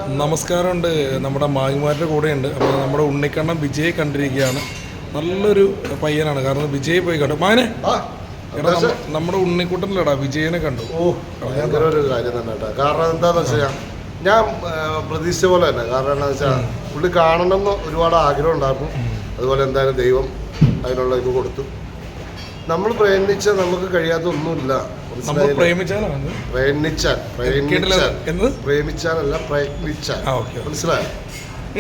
നമസ്കാരമുണ്ട്. നമ്മുടെ മായിമാരുടെ കൂടെയുണ്ട്. അപ്പോൾ നമ്മുടെ ഉണ്ണിക്കണ്ണൻ വിജയ് കണ്ടിരിക്കുകയാണ്. നല്ലൊരു പയ്യനാണ്. കാരണം വിജയ് പോയി കണ്ടു. മാനെ എടാ, നമ്മുടെ ഉണ്ണിക്കുട്ടനിലടാ വിജയനെ കണ്ടു. ഭയങ്കര ഒരു കാര്യം തന്നെ കേട്ടോ. കാരണം എന്താന്ന് വെച്ചാൽ ഞാൻ പ്രതീക്ഷിച്ച പോലെ തന്നെ. കാരണം എന്താണെന്ന് വെച്ചാൽ പുള്ളി കാണണമെന്ന് ഒരുപാട് ആഗ്രഹം ഉണ്ടായിരുന്നു. അതുപോലെ എന്തായാലും ദൈവം അതിനുള്ള ഇത് കൊടുത്തു. നമ്മൾ പ്രയത്നിച്ചാൽ നമുക്ക് കഴിയാത്ത ഒന്നുമില്ല. പ്രേമിച്ചാലല്ല പ്രയത്നിച്ചാൽ മനസ്സിലായോ?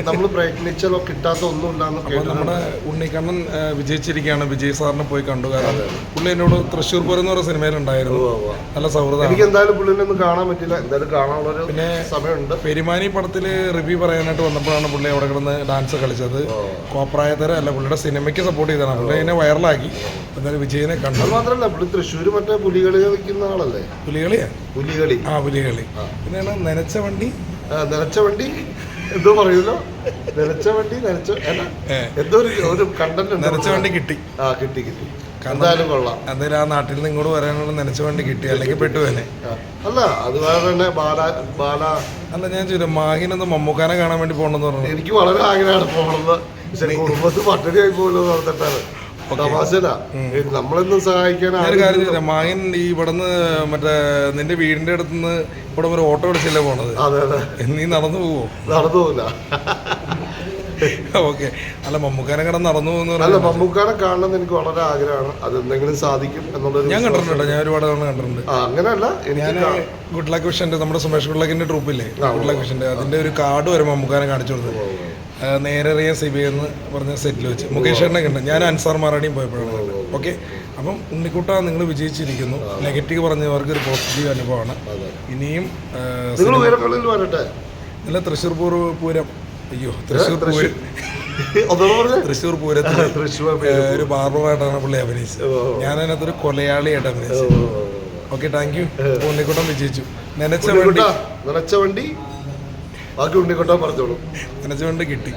നമ്മൾ പ്രയത്നിച്ചാലോ കിട്ടാത്ത ഒന്നുമില്ല. നമ്മുടെ ഉണ്ണിക്കണ്ണൻ വിജയിച്ചിരിക്കുകയാണ്. വിജയ് സാറിനെ പോയി കണ്ടു. കാരണം പുള്ളി എന്നോട് തൃശ്ശൂർ പൂരം എന്ന് പറയുന്ന സിനിമയിലുണ്ടായിരുന്നു. നല്ല സൗഹൃദം. എനിക്ക് എന്തായാലും പുള്ളിനെ ഒന്നും കാണാൻ പറ്റില്ല. എന്തായാലും കാണാനുള്ളൊരു പിന്നെ സമയമുണ്ട്. പെരുമാനി പടത്തിൽ റിവ്യൂ പറയാനായിട്ട് വന്നപ്പോഴാണ് പുള്ളി അവിടെ കിടന്ന് ഡാൻസ് കളിച്ചത്. കോപ്രായത്തരം അല്ല, പുള്ളിയുടെ സിനിമയ്ക്ക് സപ്പോർട്ട് ചെയ്തതാണ്. പുള്ളി അതിനെ വൈറലാക്കി. എന്തായാലും വിജയനെ കണ്ടു. അത് മാത്രമല്ല, പുള്ളി തൃശ്ശൂർ മറ്റേ പുലികളി കളിക്കുന്ന ആളല്ലേ? പുലികളിയാ? പുലികളി. പുലികളി. പിന്നെ നനച്ച വണ്ടി എന്തോ പറയൂലോ, നനച്ച വണ്ടി എന്തോ ഒരു കണ്ടന്റ്. നനച്ച വണ്ടി കിട്ടി. കിട്ടി എന്തായാലും കൊള്ളാം. എന്തായാലും ആ നാട്ടിൽ നിന്ന് ഇങ്ങോട്ട് വരാനുള്ള നനച്ച വണ്ടി കിട്ടി, അല്ലെങ്കിൽ പെട്ടുവേനെ. അല്ല അതുപോലെ തന്നെ അല്ല, ഞാൻ ചോദിച്ചു മാഹിനൊന്ന് മമ്മൂക്കാനെ കാണാൻ വേണ്ടി പോകണമെന്ന് പറഞ്ഞു. എനിക്ക് വളരെ ആഗ്രഹമാണ് പോകണമെന്ന്. പക്ഷെ കുടുംബത്ത് പട്ടിണിയായി പോലും നടത്തിട്ടാണ്. നമ്മളെന്നും സഹായിക്കാൻ മാഹിൻ ഈ ഇവിടുന്ന് മറ്റേ നിന്റെ വീടിന്റെ അടുത്തുനിന്ന് ഇവിടെ ഒരു ഓട്ടോ അടിച്ചല്ലേ പോണത്? നീ നടന്നു പോവോ? നടന്നു പോകില്ല. ഓക്കെ. അല്ല, മമ്മൂക്കാനെ കാണാൻ നടന്നു പോകുന്ന. അല്ല, മമ്മൂക്കാനെ കാണണമെന്ന് എനിക്ക് വളരെ ആഗ്രഹമാണ്. അത് എന്തെങ്കിലും സാധിക്കും എന്നുള്ളത് ഞാൻ കണ്ടിട്ടുണ്ട്. ഞാൻ ഒരുപാട് തവണ കണ്ടിട്ടുണ്ട്. അങ്ങനെയല്ല, ഞാൻ ഗുഡ് ലക്ക് വിഷന്റെ നമ്മുടെ സുമേഷ് ഗുഡ് ലക്കിന്റെ ട്രൂപ്പില്ലേ, ഗുഡ് ലക്ക് വിഷന്റെ അതിന്റെ ഒരു കാർഡ് വരെ മമ്മൂക്കാനെ കാണിച്ചു കൊടുത്തത്. നേരറിയ സിബി എന്ന് പറഞ്ഞ സെറ്റിൽ വെച്ച് മുകേഷേട്ടനെ കണ്ട്. ഞാൻ അൻസാർ മാറാടിയും പോയപ്പോഴാണ്. ഓക്കെ. അപ്പം ഉണ്ണിക്കുട്ട, നിങ്ങൾ വിജയിച്ചിരിക്കുന്നു. നെഗറ്റീവ് പറഞ്ഞവർക്ക് ഒരു പോസിറ്റീവ് അനുഭവമാണ്. ഇനിയും അല്ല, തൃശ്ശൂർ പൂരം. അയ്യോ, തൃശ്ശൂർ പൂരത്തിൽ ഒരു ബാർബറായിട്ടാണ് പുള്ളി അഭിനയിച്ചത്. ഞാൻ അതിനകത്തൊരു കൊലയാളിയായിട്ട് അഭിനയിച്ചത്. Okay, thank you. ഉണ്ണിക്കുട്ടൻ വിജയിച്ചു. നനച്ച വണ്ടി ബാക്കി ഉണ്ണിക്കുട്ടൻ പറഞ്ഞോളൂ. നനച്ച വണ്ടി കിട്ടി.